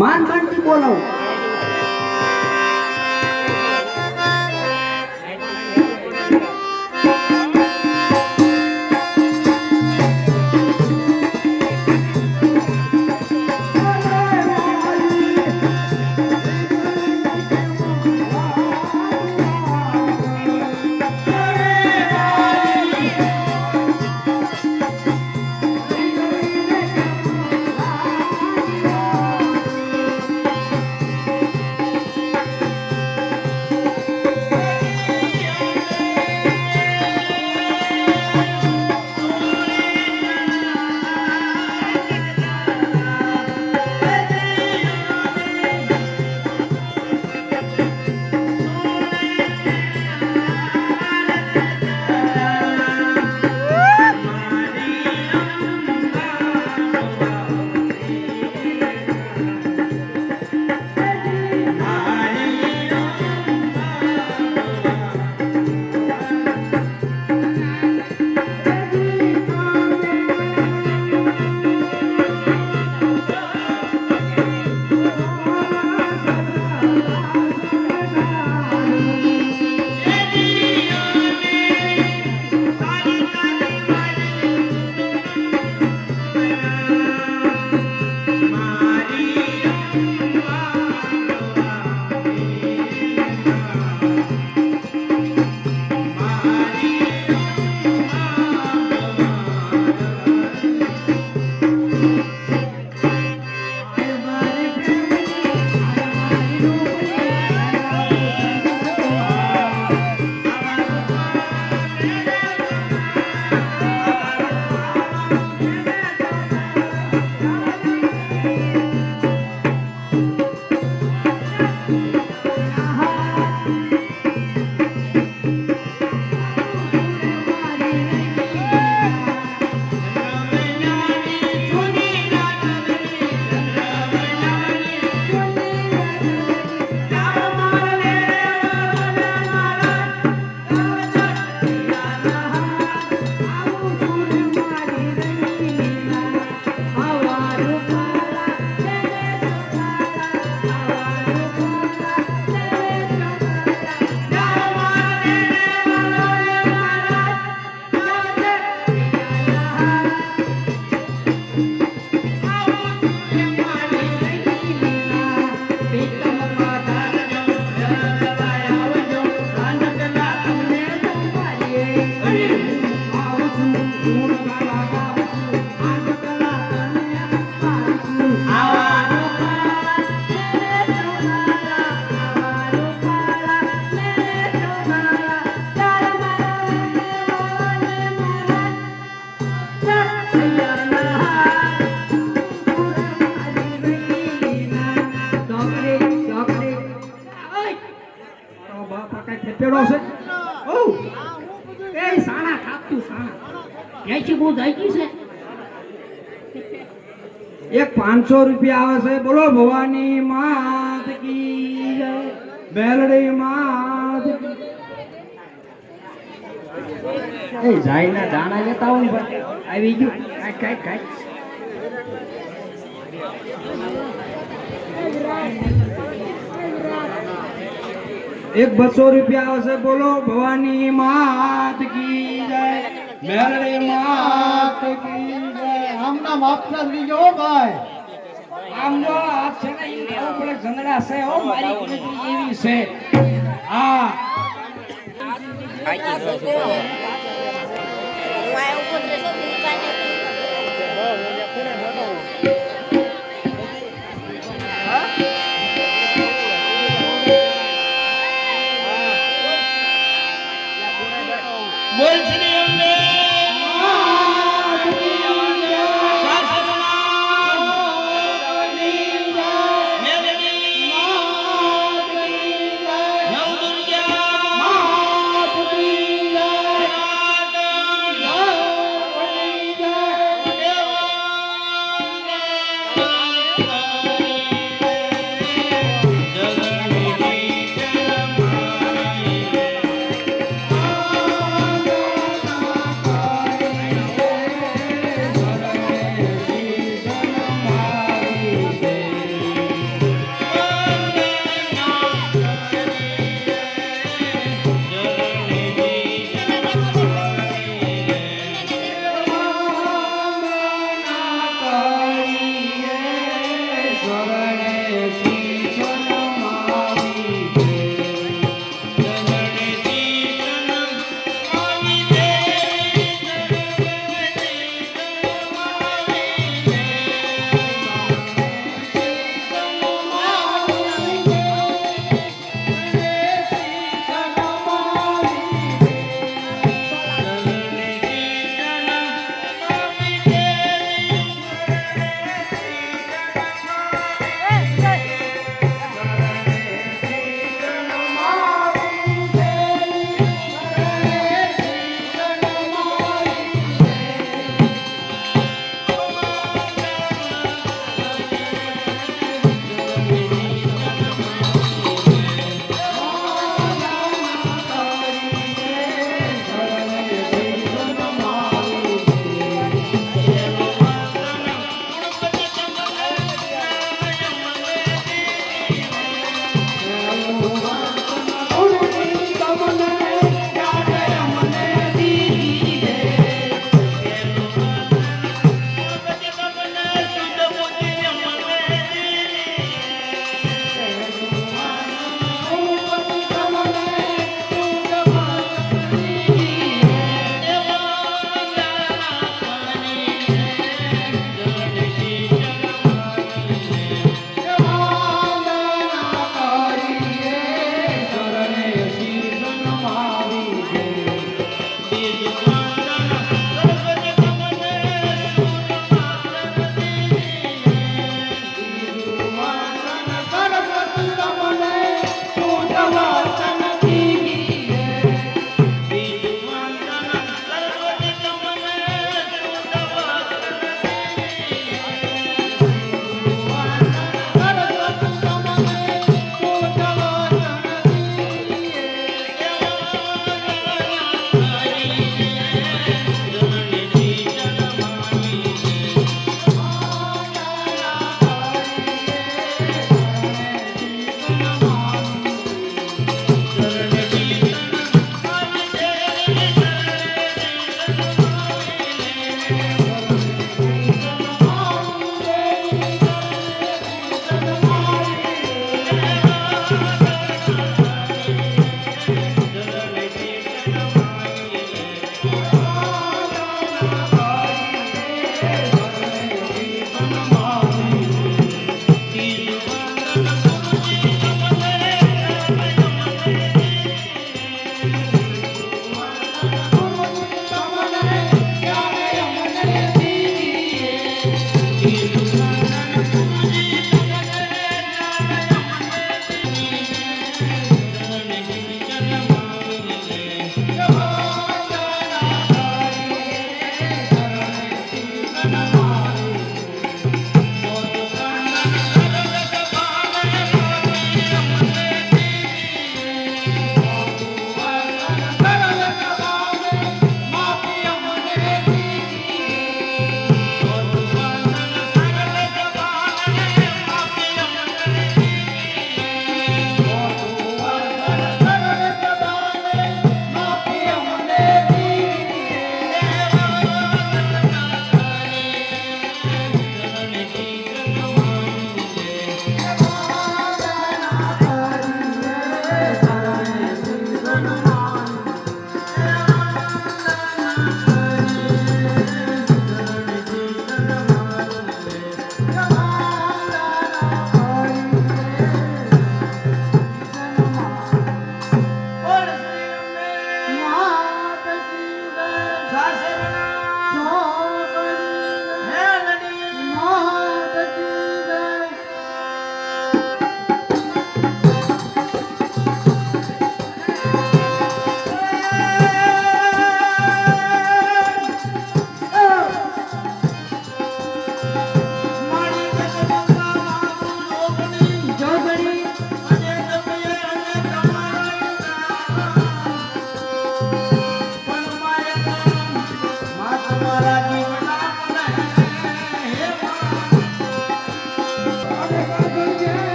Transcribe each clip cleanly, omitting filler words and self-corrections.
मान मान થી બોલાવું एक 500 रुपया आवे से बोलो भवानी मात की जय बेलड़ी मात की ए जाईना दाना लेता हूं આવી ગયું કાઈ કાઈ एक 200 रुपया आवे से बोलो भवानी मात की जय बेलड़ी मात की આમના માફના લીજો ભાઈ આમ જો આ છે ને ઈ કેવું પડે ગંગડા છે હો મારી કુંડળી એવી છે હા બોલ શ્રી અંબે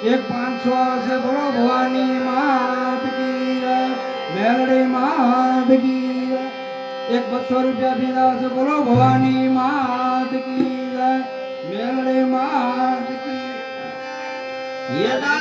એક 500 આવશે બોલો ભવાની માત કી જય મેલડી માત કી જય એક 200 રૂપિયા બી આવશે બોલો ભવાની માત કી જય મેલડી માત કી યદા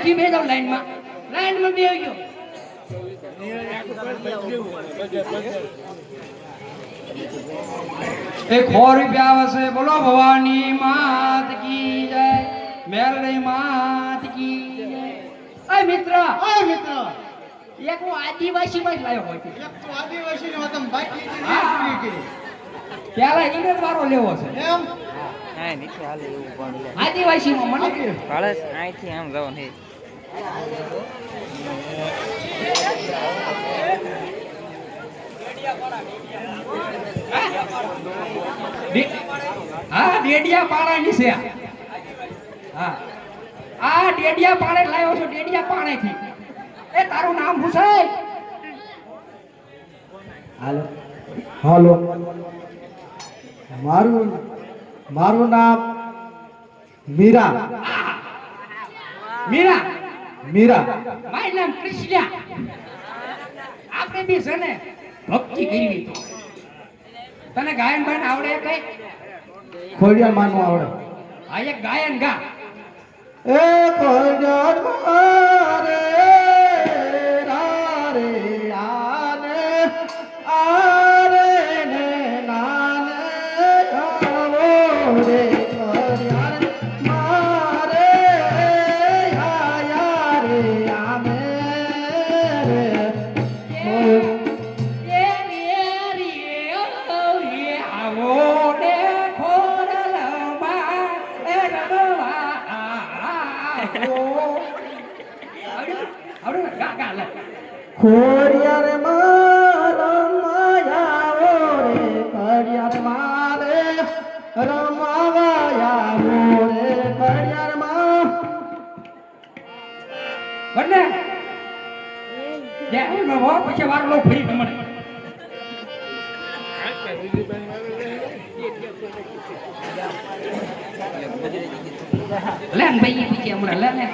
હેઠી બે જાવ લાઈનમાં બે ગયો એક 100 રૂપિયા આવશે બોલો ભવાની માત કી જય મેલડી માત કી જય અય મિત્ર ઓય મિત્ર એક હું આદિવાસી માં જ લાવ્યો હોય છે. એક તો આદિવાસી નો તમ બાકી હા. પેલા ઈંગ્રેજ વાળો લેવો છે એમ હા નીચે હાલે એવું પણ આદિવાસી માં મને કળશ અહીંથી આમ જવાનું છે હા ડેડિયા પાણાની છે હા આ ડેડિયા પાણે લાવ્યો છું ડેડિયા પાણેથી એ તારું નામ શું છે હાલો હાલો મારું નામ મીરા મીરા મીરા મારું નામ કૃષ્ણા આપણે બી છે ને ભક્તિ કરવી તો તને ગાયન બાયન આવડે કઈ ખોડિયાર માનવું આવડે આ એક ગાયન ગા એ ખોડિયાર મારે રારે આને આરે ને નાને આવો રે ખોડિયાર મારે આયા રે આમે રે આવો ને ખોડલમાં એ રડવા આવો આવડે ગા ગા લે ખોડિયાર રમાયાવો રે ખોડિયાર મારે રમાવાયાવો રે ખોડિયાર બંને જે નો હો પછી વાર લો ફરી તમને લેન ભાઈ પછી હમણાં લે ને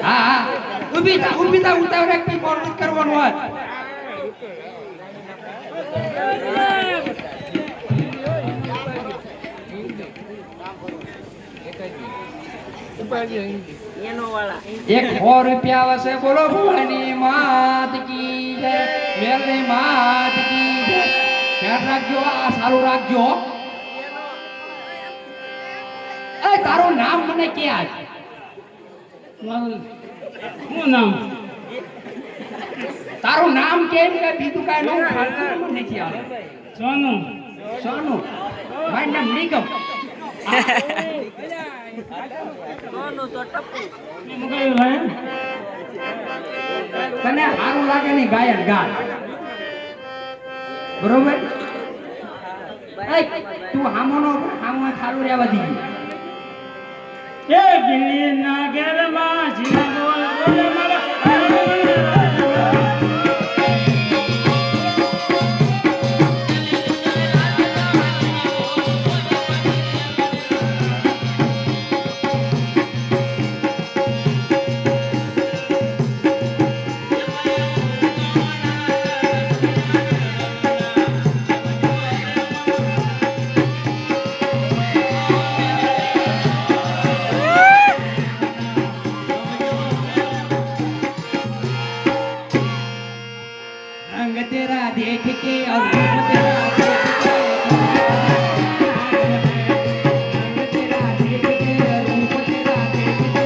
હા હા ઊભી થા ઉતાવળ એક મોર કરવાનું હોય એક 100 રૂપિયા આવશે બોલો ભવાની માત કી જય મેલની માત કી જય ધ્યાન રાખજો આ સારું રાખજો એ તારું નામ મને કે આજ શું નામ તારું નામ કેમ કે બીજું કાંઈ નું ખાતું નથી આવે સોનું સોનું મારું નામ નિગમ તને સારું લાગે નહીં ગાયન ગાય બરોબર તું હામોનો હામો સારું રહેવા દીધું એ ગિલ્લી ના ઘેરમાં જીના બોલ બોલ મારા रंग तेरा देख के और रूप तेरा देख के रंग तेरा देख के रूप तेरा देख के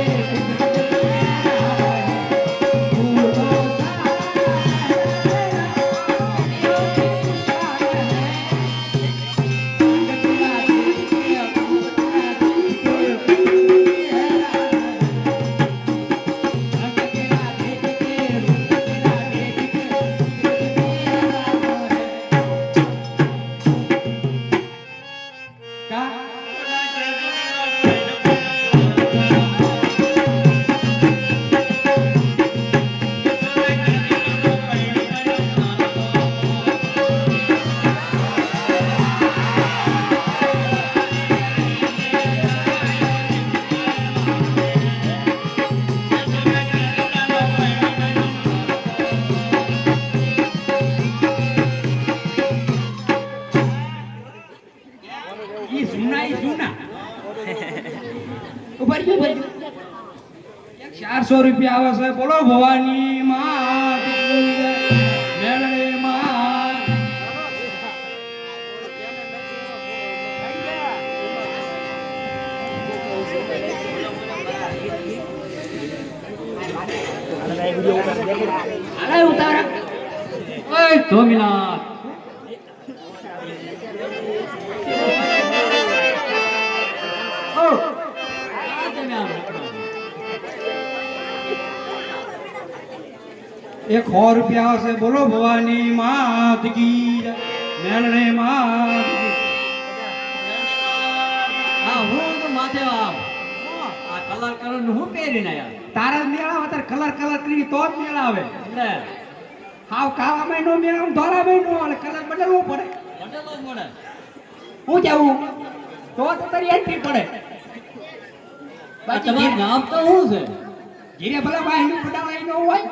ઉભા રહ્યો ભાઈ 400 રૂપિયા આવે છે બોલો ભવાની માત કી જય મેલડી માં અરે ઉતાર ઓય ધોમીનાથ ઓ એક 100 રૂપિયા આવશે બોલો ભવાની માત કી જય મેલડી માત કી હા હું તો માથે આવ આ કલર કલર નું હું પહેરીને આયા તારા મેળા અત્યારે કલર કલર કરી તો જ મેળા આવે એટલે હાવ કાળામાં નો મેળા ધોળામાં નો અને કલર બદલવો પડે બદલો જ મળે હું જાઉં તો તારી એન્ટ્રી પડે તમારું નામ તો શું છે ધીરે ભલે વાહિની પડાવાય ન હોય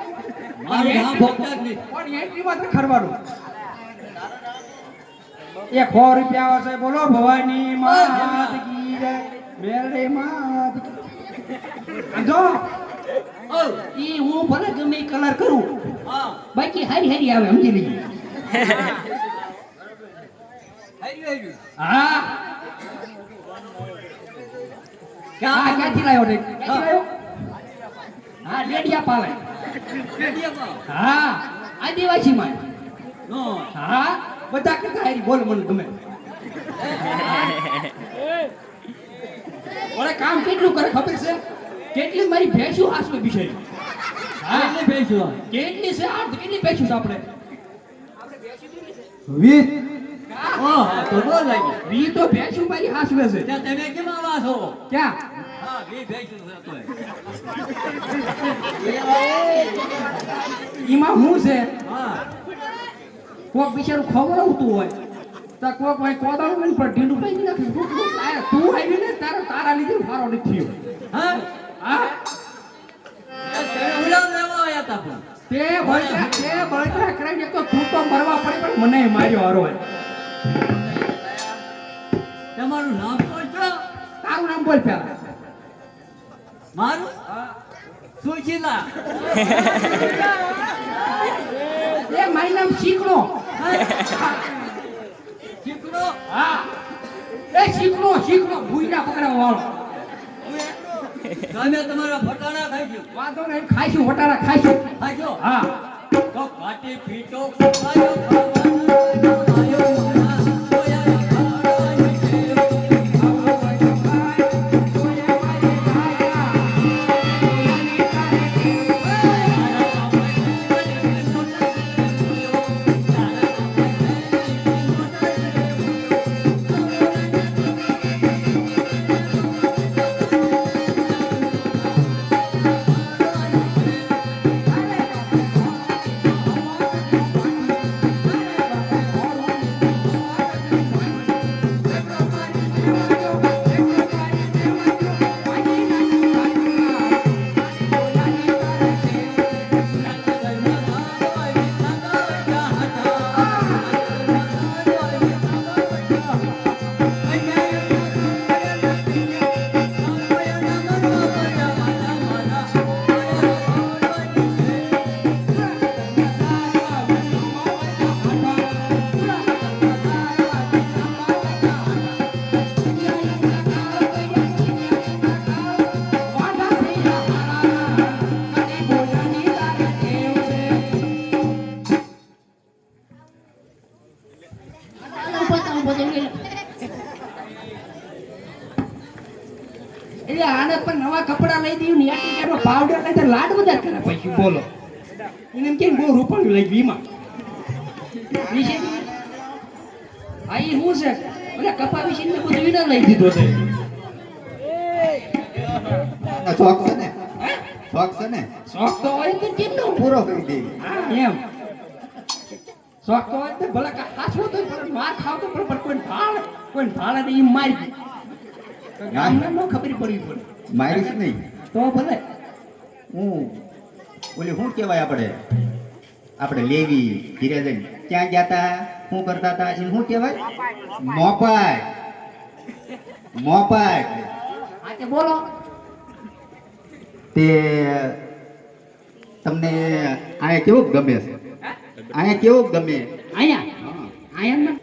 મારું નામ ભોગતા જ નહીં પણ એન્ટ્રીમાં તો ખરવાનું એક 100 રૂપિયા આવશે બોલો ભવાની માત કી જય મેલડી માત કી જો ઈ હું ભલે ગમે કલર કરું હા બાકી હારી હારી આવે સમજી લીધી આવી હા ક્યાંથી લાવ્યો રે ક્યાંથી લાવ્યો હા ડેડિયા પાલે હા આદિવાસી માં નો હા બધા કરતા હારી બોલ મને ગમે ઓરે કામ કેટલું કરે ખબર છે કેટલી મારી ભેંસું હાસવે બિચારી હા કેટલી ભેંસું? કેટલી છે આ કેટલી ભેંસું છે આપણે 20 ઓહ તો બહુ લાગી વી તો ભેંસું મારી હાસવે છે ત્યાં તમે કેમ આવા છો ક્યાં હા 20 ભેંસું છે તોય ઈમાં હું છે હા કોક બિચારું ખબર આવતું હોય તો કોક ભાઈ કોદાળું લઈને પણ ઢીંડું પાઈ નાખે તું આવી ને તારા લીધે ફારો નથી થયો હા હા તમે ઉલાવ લેવા આવ્યા હતા પણ તે બળતરા કરાવી તો તું તો મરવા પડે પણ મને માર્યો હરો તમારું નામ શું છે તારું નામ બોલ પેલા મારું સુશીલા એ મારું નામ શીખણો ચીકણો હા એ શીખણો ભૂઈના પકડવા વાળો તમે તમારા ફટાણા ખાઈ ગયો વાંધો નહીં ખાઈશું વટારા ખાઈશું ખાજો હા તો કાટી પીટો ખાયો ખાવાનો આયો મારા સોયા ખાવાનો છે એટલે આને પણ નવા કપડા લઈ દીધું ને આટલી કાઢો પાવડર લઈ તો લાડ બધા કરે પછી બોલો એને એમ કે બહુ રૂપાળું લઈ વીમાં વિશે આ ઈ હું છે ઓલા કપા વિશે ને બધું વિના લઈ દીધો છે શોખ છે ને હે? શોખ છે ને શોખ તો હોય તો કેમ નો પૂરો કરી દે હા એમ શોખ તો હોય તો ભલે હાસવો તો પણ માર ખાવ તો પણ કોઈ ભાળે તો ઈ મારી દે ગામને નો ખબર પડવી પડે મારીશ નહીં તો ભલે હું ઓલી શું કહેવાય આપણે લેવી ધીરે જઈને ક્યાં ગયા તા શું કરતા હતા એને શું કહેવાય મોપાટ હા તે બોલો તે તમને અહીંયા કેવું ગમે છે? અહીંયા કેવું ગમે? અહીંયા હા. અહીંયા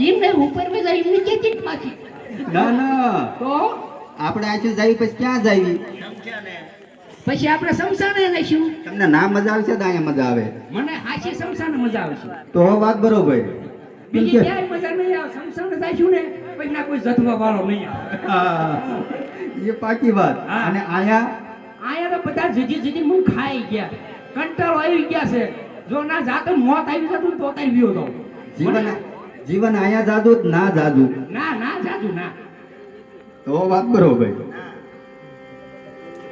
એમને ઉપર માં જાય એમની કેટલી પાછી ના ના, તો આપણે અહીંથી જઈએ પછી ક્યાં જઈએ? પછી આપણે સમસાને જઈશું. તમને ના મજા આવશે તો અહીંયા મજા આવે. મને હાચી સમસાને મજા આવશે. તો વાત બરોબર. બીજી ક્યાંય મજા નહીં આવે. સમસાને જઈશું ને પછી ના કોઈ જથવા વાળો નહીં આવે. હા, એ પાકી વાત. હા. અને અહીંયા આયા તો બધા જીજી મું ખાઈ ગયા, કંટાળો આવી ગયા છે. જો ના જાતો મોત આવી જતું તો તાઈ વિયો તો જીવન જીવન અહીંયા જાદુ જ ના જાદુ. ના ના જાદુ ના. તો વાત બરોબર.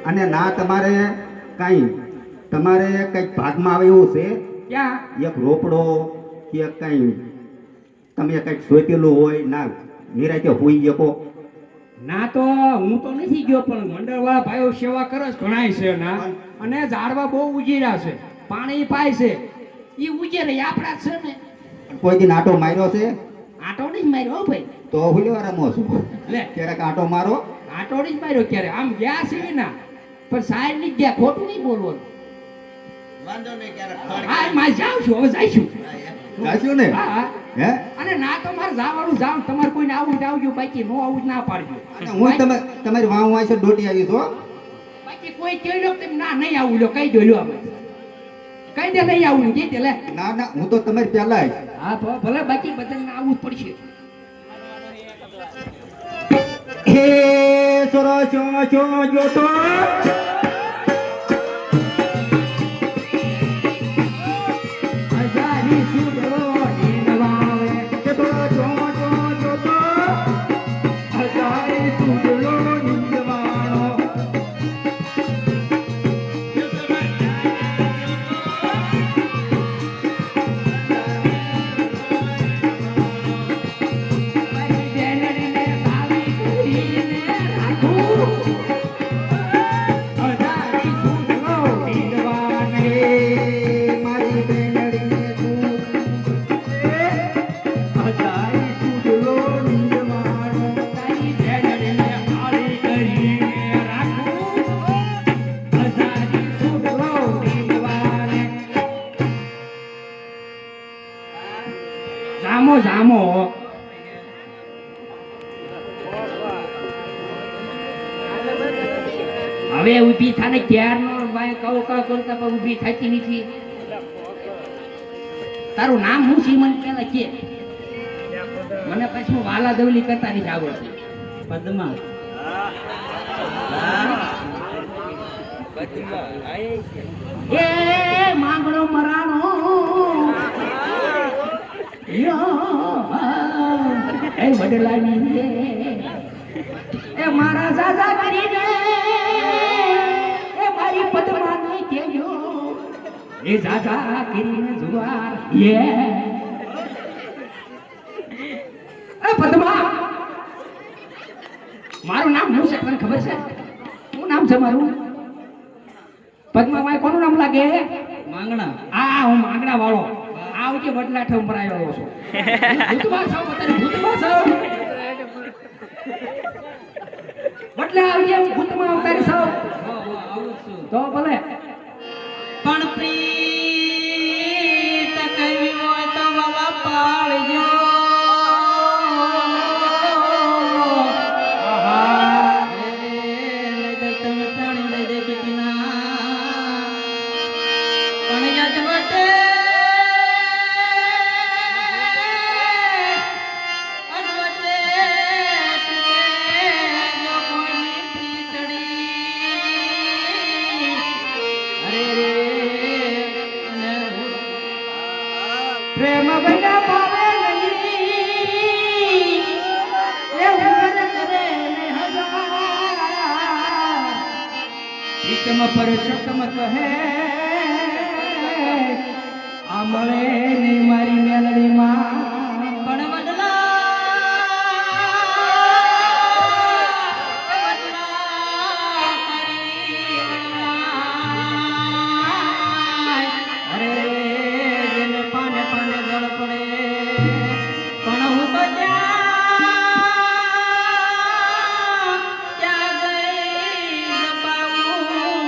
અને ના તમારે કઈ ભાગમાં આવે એવું છે? ક્યાં એક રોપડો કે કઈ તમે કઈક સોચેલું હોય ના નિરાતે હોઈ શકો? ના તો હું તો નથી ગયો, પણ મંડળવાળા ભાઈઓ સેવા કરે છે ઘણાય છે ના. અને ઝાડવા બહુ ઉજીર્યા છે, પાણી પાય છે, ઈ ઉજેરે આપણા જ છે ને. કોઈ દિન આટો માર્યો છે? આટો નહીં માર્યો હો ભાઈ. તો હુલ્યો રમો છો. લે ક્યારેક આટો મારો. આટો નહીં માર્યો ક્યારે. આમ ગયા છે ના, પણ સાહેબ ની ગયા, ખોટું નહીં બોલવાનું. હા માં જાઉં છું, હવે જઈશું. જાશું ને? હા હા. હે? અને ના તો મારે જવાનું જાવ, તમારે કોઈને આવું જ આવજો, બાકી નો આવું જ ના પાડજો. અને હું તમારી વાહ વાહ છે દોટી આવી છો. બાકી કોઈ કહી લો તેમ ના નહીં આવું લો, કહી દો લ્યો અમે. કહી દે નહીં આવું, કહી દે લે. ના ના, હું તો તમારી પહેલા જ. હા ભલે, બાકી બધાને આવવું જ પડશે. હે સોરો ચો ચો જોતો હજારી સુડલો નીંદવાવે, કે થોડો ચો ચો જોતો હજારી સુડલો નીંદવાણો. મારી બેનડીને ભાવી કરીને રાખું. હજારી સુડલો નીંદવાને. મારી બેનડીને તું હજારી સુડલો નીંદવાણો. તારી બેનડીને ભાવી કરીને રાખું. હજારી સુડલો નીંદવાને. જામો જામો. હવે ઊભી થાને ક્યારનો ભાઈ કહું કરતા પણ ઊભી થતી નથી. તારું નામ હું છે મને પેલા કે. મને પછી વાલા દવલી કરતા નથી આવડતી. પદ્મા એ માંગણો મરાણો એ વડલાની રે એ મારા દાદા કરીને એ મારી પદ્માને કેજો એ દાદા કરીને જુવાર એ પદ્મા. મારું નામ શું છે તને ખબર છે? શું નામ છે મારું? પદ્માભાઈ કોનું નામ લાગે? માંગણા. હા હું માંગણા વાળો. આવજે વડલા ઠમરાયો છું. ભૂતમાં છો બતારી ભૂતમાં છો. વડલા આવજે હું ભૂતમાં અવતારી છું. તો ભલે. પણ પ્રીત કવી હોય તો બાબા પાળજો. લઈ દે તમે પ્રાણી લઈ દે કે ના પણ યાદ વટે અનવટે જો કોઈની પ્રીતડી અરે રે પ્રેમ બના પાવે નહીં એ ઉમર કરે ને હજાર પ્રીતમ પર ચકમક હે આ મળે ને મારી મેલડીમાં પણ વડલા અરે જેને પાને પાને જળ પડે પણ હું તો ત્યાં ગઈ જપાવું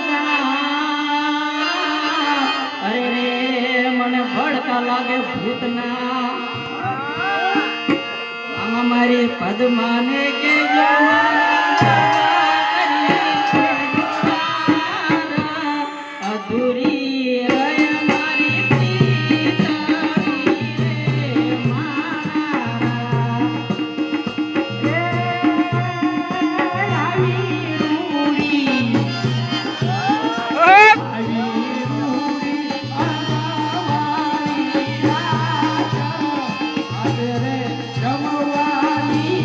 મારી પદ્માને કે અધૂરી રહે મારી પ્રીતડી રે મારા. રે આવી રૂડી, આવી રૂડી અમારી રાત આજે રે રમવાની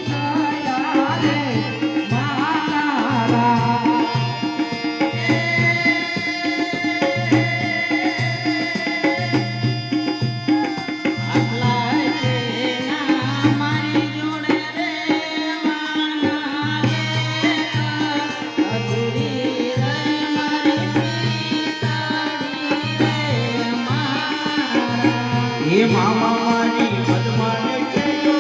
થયા રે મારા. આટલા જેના મારી જોડે રે માના રે અધૂરી રે મારી પ્રીતડી રે મારા. હે મામા મારી પદ્માને કહેજો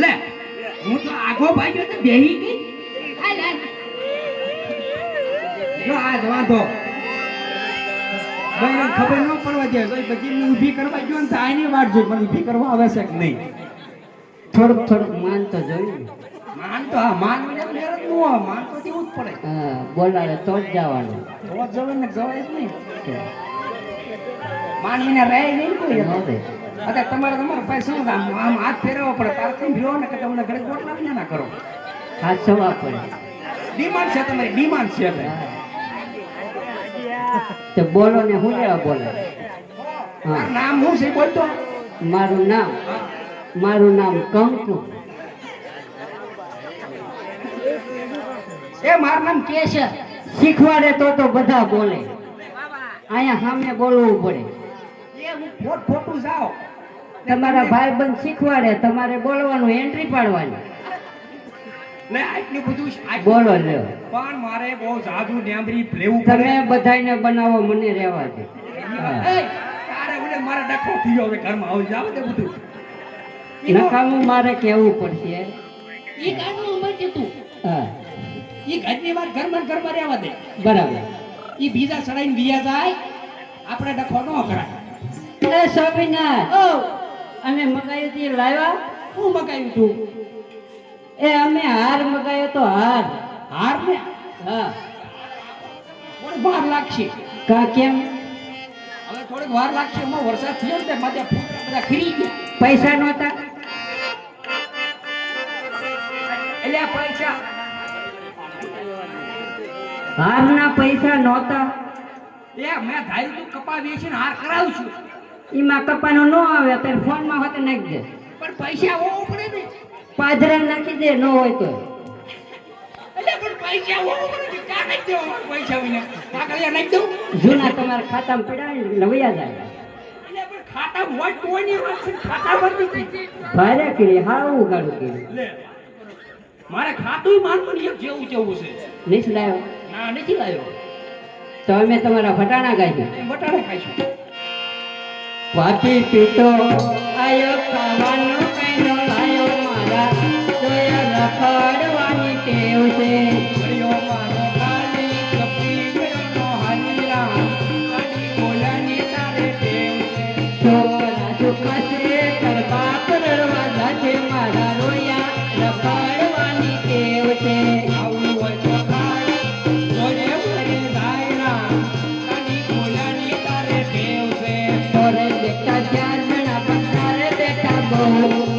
લે હું તો આગો ભાગ્યો તો બેહી ગઈ. હાલ હાલ. જો આજ વાંધો ભાઈને ખબર ન પડવા દે તો પછી હું ઊભી કરવા ગયો ને તો આની વાટ જોઈ મને ઊભી કરવા આવે છે કે નહીં. થોડુંક થોડુંક માન તો જોયું ને. માન તો હા માન વગર મેળ જ ન હોય. માન તો દેવું જ પડે. હા, બોલાવે તો જ જવાનું. તો જવે ને જવાય જ નહીં. માન વિના રહે નહીં કોઈ. હવે અત્યારે તમારે પૈસા શું આમ હાથ ફેરવવો પડે. તારે કેમ રહ્યો ને કે તમને ઘરે ગોટલા વિના ના કરો. હાથ સવા પડે. ડિમાન્ડ છે તમારી, ડિમાન્ડ છે એટલે. તો બોલો ને હું લેવા બોલે. હા, તારું નામ શું છે બોલતો? મારું નામ કંકુ. એ મારું નામ કેશર. શીખવાડે તો બધા બોલે. અહીંયા સામે બોલવું પડે. એ હું ખોટું જાઓ. તમારા ભાઈબંધ શીખવાડે, તમારે બોલવાનું, એન્ટ્રી પાડવાની. લે આટલું બધું બોલો લ્યો. પણ મારે બહુ જાદુ નેમરી લેવું તમે બધાયને બનાવો, મને રહેવા દે. હા. એ તારે ઓલે મારા ડખો થયો હવે ઘરમાં આવું જાવ દે બધું. નકામું મારે કહેવું પડશે. ઈ કાનું ઉંમર કે તું હા, ઈ ઘરની વાત ઘરમાં ને ઘરમાં રહેવા દે. બરાબર. ઈ બીજા સડાઈને બીયા જાય આપણે ડખો ન કરાય. એ સ્વામિનાથ, ઓ અમે મગાયું તી લાવ્યા. હું મગાવ્યું તું? એ અમે હાર મગાયો તો હાર. હાર ને હા. થોડી વાર લાગશે. કા કેમ? હવે થોડીક વાર લાગશે. એમાં વરસાદ થયો ને તે માથે ફૂટડા બધા ખરી ગયા. પૈસા નહોતા? એટલે આ પૈસા હારના પૈસા નહોતા? એ મેં ધાર્યું તું કપા વેચીને હાર કરાવું છું. એમાં કપાનો ન આવે ત્યારે ફોનમાં હોતે નાખી દે. પણ પૈસા હોવું પડે ને. પાદરા નાખી દે, ન હોય તો. એટલે પણ પૈસા હોવું પડે ને. ક્યાં નાખી દેવા પૈસા વિના? કાગળિયા નાખી દઉં? જૂના તમારા ખાતામાં પડ્યા ને લવૈયા જાય. એટલે પણ ખાતા હોય કોઈની વાત છે. ખાતા નથી. ભારે કરી હાવ ઉગાડું કર્યું. લે મારે ખાતું માનવું એક જેવું જેવું છે. નહીં લાવ્યો ના નથી લાવ્યો. તો અમે તમારા ફટાણા ગાઈ. બટાણે ખાઈશું. પાટી પીતો આયો ખાવાનો કઈનો લાયો મારા જોયા રખડવાની ટેવ છે. હરિયો મારો ખાલી કપી ગયો હાલીરા કાડી બોલાની તારે ટેવ છે. છોકરા છોકરા કર બાપ રડવા છે મારા રોયા રખડવાની ટેવ છે. આવું હોય તો ખાડ જોડે ભરે ધાયરા કાડી બોલાની તારે ટેવ છે. તોરે બેટા 4 જણા પણ તારે બેટા બહુ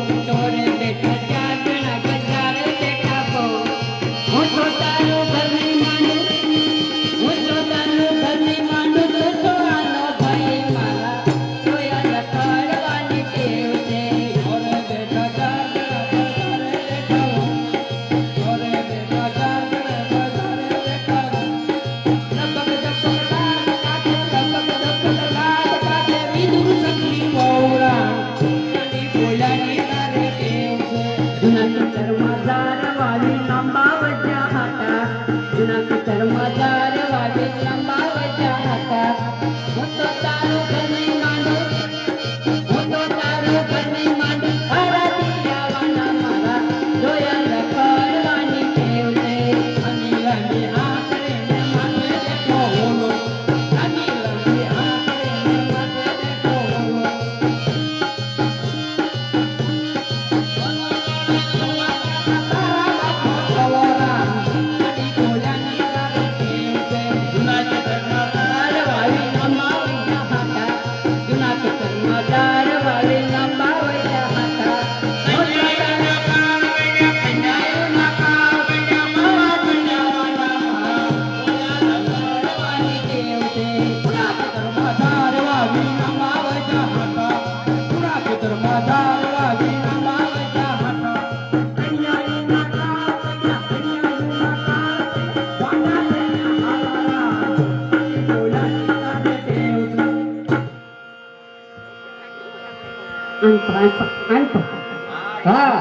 હા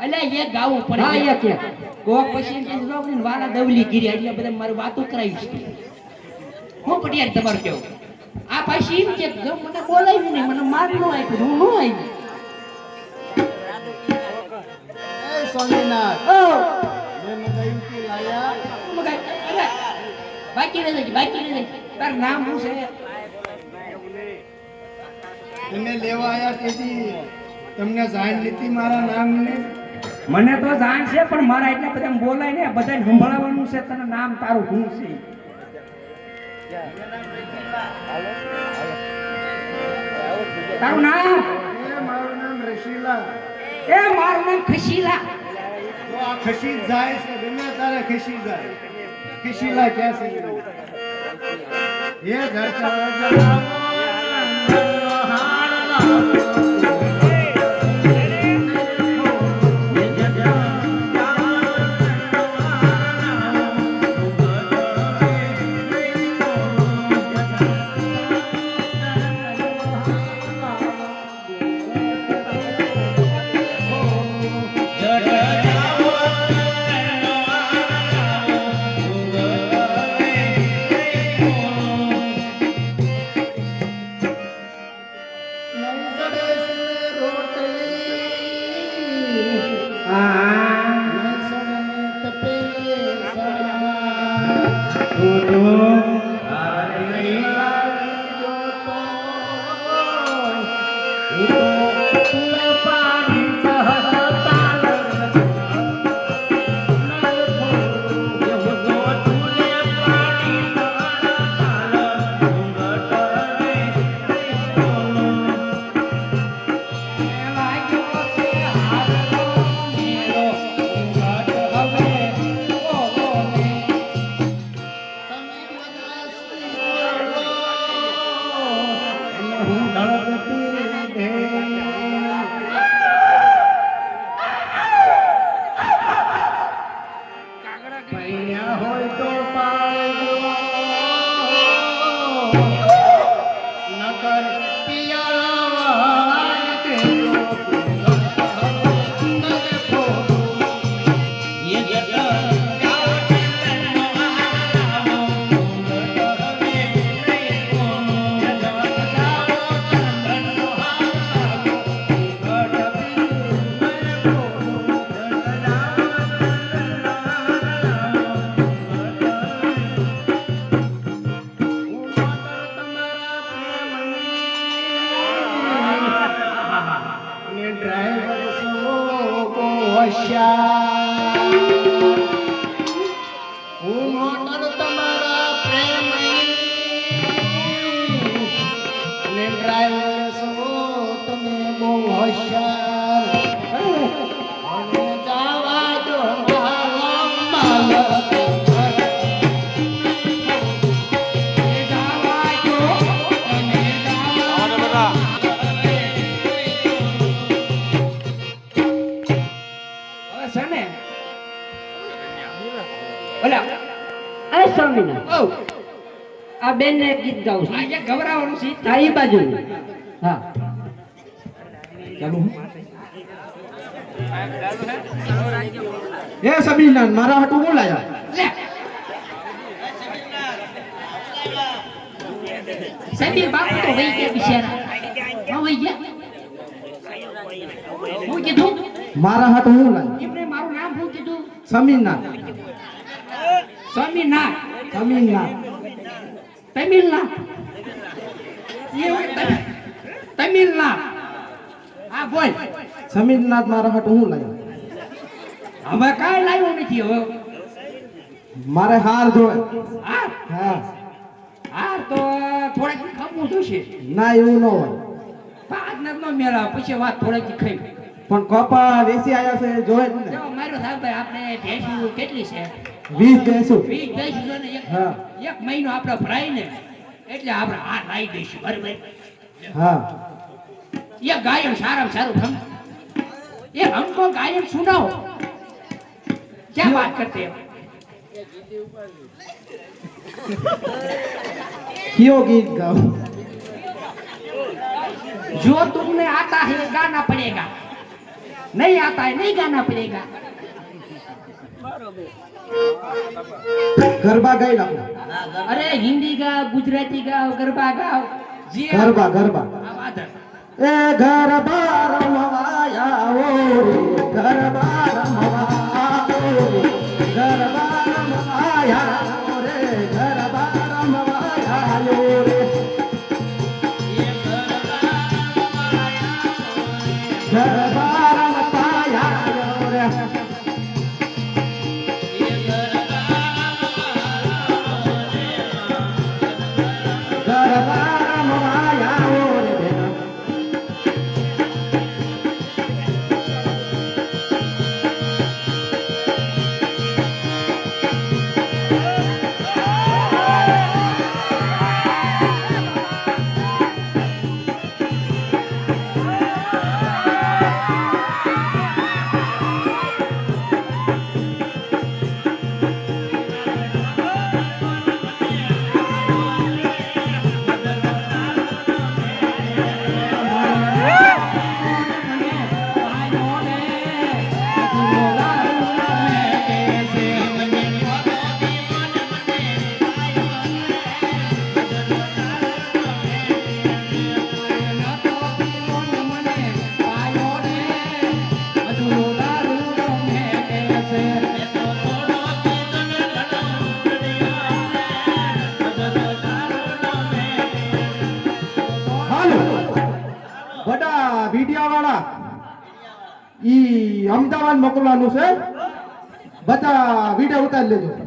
એટલે એક ગાવું પડે હા એક એક કોક પછી એમ કહેશે, "લો, ને વાલા દવલી ગીરી એટલે બધા મારી વાતો કરાવી છે." હું પટિયાર તમારું કેવું આ પાછી એમ કે જો મને બોલાવ્યું નહીં, મને માર નો આપ્યું, હું નો આવી. સ્વામિનાથ ઓ મેં મગાવ્યું કે લાયા મગાઈ, અરે, બાકી રહી જાય, બાકી રહી જાય. તારું નામ શું છે? તમે લેવા આયા તેથી તમને જાણ લીધી મારા નામને મને તો જાણ છે પણ મારા એટલા બધા બોલાય ને બધાને સંભળાવવાનું છે તને નામ તારું શું છે. તારું નામ? મારું નામ રશીલા એ મારું નામ ખશીલા. તો આ ખસી જાય છે ગમે તારે ખસી જાય ખસીલા ક્યાં છે એ ઘર હોય તો નકર હવે છે ને ઓલા એ સ્વામિનાથ ઓ આ બેન ને ગીત ગાઉં છું આ જે ગવરાવાનું છે હા એ બાજુ હા ચાલુ એ સબીના મારા હાટું હું લાયા લે સબીર બાપુ તો વહી ગયા બિચારા હા વહી ગયા હું કીધું મારા હાટું હું લાયા એમને મારું નામ શું કીધું સમીનાથ સ્વામીનાથ સમીનાથ તમિલનાથ તમિલનાથ હા બોલ સમીરનાથ મારા હાટું હું લાયા હવે કાંઈ લાવ્યું નથી હવે મારે હાર જોવે હા હા હા તો થોડાક ખમવું જોશે ના એવું ન હોય પાંચ ન મેળા પછી વાત થોડાક ખાઈ પણ કપા વેસી આયા છે જોવે જ ને જો મારો સાહેબ આપણે ભેંસું કેટલી છે 20 દેશું 20 ભેંસું છે ને હા એક મહિનો આપણે ભરાય ને એટલે આપણે આ લાવી દઈશું બરાબર હા ये गायन सारा सारू हम ये हमको गायन सुनाओ क्या बात करते हो क्यों गीत गाओ जो तुमने आता है गाना पड़ेगा नहीं आता है नहीं गाना पड़ेगा ગરબા ગાઈ નાખો अरे हिंदी गाओ गुजराती गाओ गरबा गाओ जी ગરબા ગરબા आवाज એ ગરબા રમવા આવો રે ગરબા રમવા આવો રે ગરબા રમવા આવો રે ગરબા રમવા આવો રે ગરબા રમવા આવો રે ગરબા રમવા આવો રે બેના બડા વિડિયા વાળા ઈ અમદાવાદ મોકલવાનું છે બધા વિડિયો ઉતારી લેજો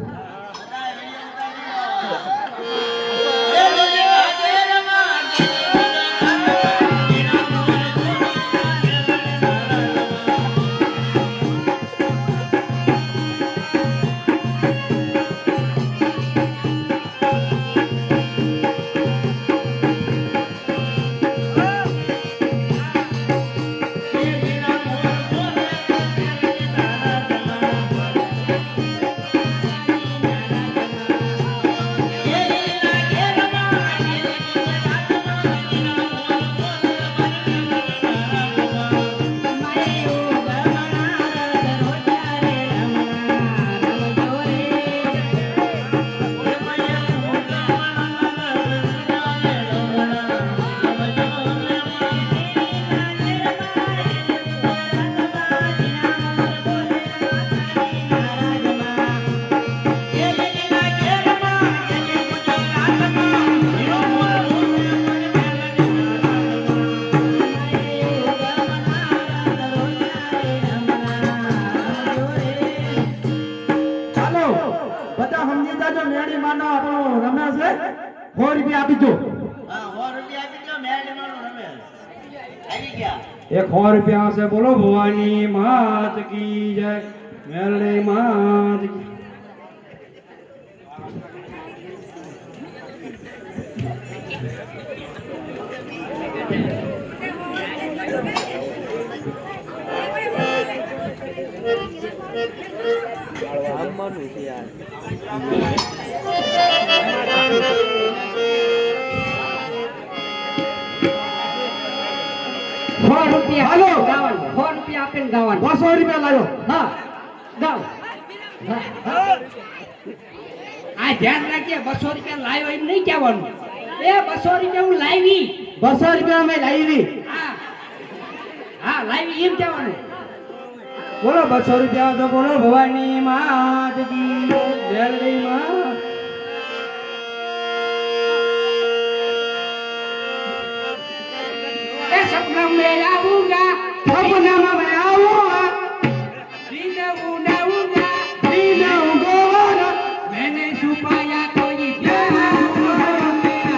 બધા સમજી જાજો મેળી માનો આપણો રમેશ છે 100 રૂપિયા આપી દો એક 100 રૂપિયા છે બોલો ભવાની માત કી જય મેલડી માત કી અમારું છે યાર હાલો 100 રૂપિયા આપીને ગાવાનું 200 રૂપિયા લાવ્યો હા ગાઓ આ ધ્યાન રાખજે 200 રૂપિયા લાવ્યો એમ નહીં કહેવાનું એ 200 રૂપિયા હું લાવી 200 રૂપિયા અમે લાવી હા હા લાવી એમ કહેવાનું બોલો 200 રૂપિયા તો બોલો ભવાની માત કી મેલડી માત ए सपना में आऊंगा સપના માં મેં આવું दिन उड़ाऊंगा દીને ઉગોવાના मैंने छुपाया कोई प्यार मेरा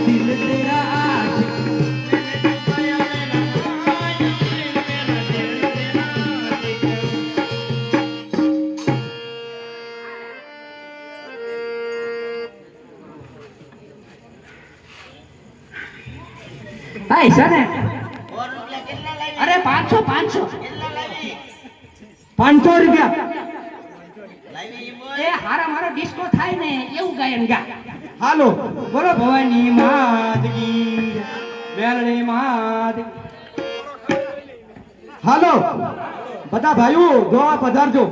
दिल तेरा એ 500 500 રૂપિયા એ હારા મારો ડિસ્કો થાય ને એવું ગાયન ગા હાલો બોલો ભવાની માત કી જય, મેલડી માત કી. હાલો બધા ભાઈઓ જોવા પધારજો.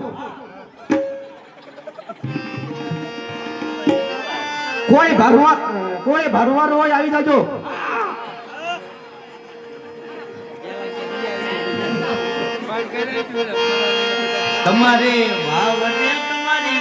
કોઈ ભરવાર હોય આવી જાજો. તમારે ભાવ અને તમારી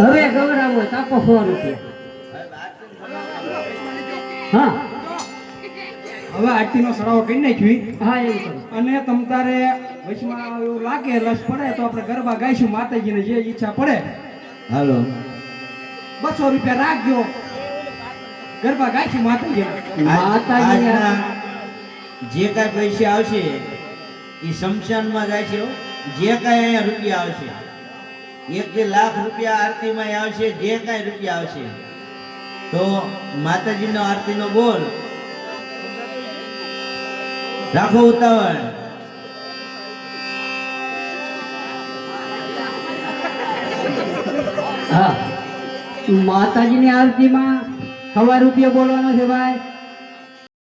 હવે ગવરાવો તાપો 100 રૂપિયા હા હવે આરતીનો સરાવો કરી નાખવી હા એવું કરો અને તમ તારે વચમાં એવું લાગે રસ પડે તો આપણે ગરબા ગાઈશું માતાજીને જે ઈચ્છા પડે. હાલો 200 રૂપિયા રાખજો, ગરબા ગાઈશું માતાજીને. માતાજી આજના જે કાંઈ પૈસા આવશે એ શમશાનમાં જાય છે હો. જે કાંઈ અહીંયા રૂપિયા આવશે 1 લાખ રૂપિયા આરતીમાં આવશે. જે કાંઈ રૂપિયા આવશે તો માતાજીનો આરતીનો બોલ રાખો ઉતાવળ. હા માતાજીની આરતીમાં 100 રૂપિયા બોલવાનો છે ભાઈ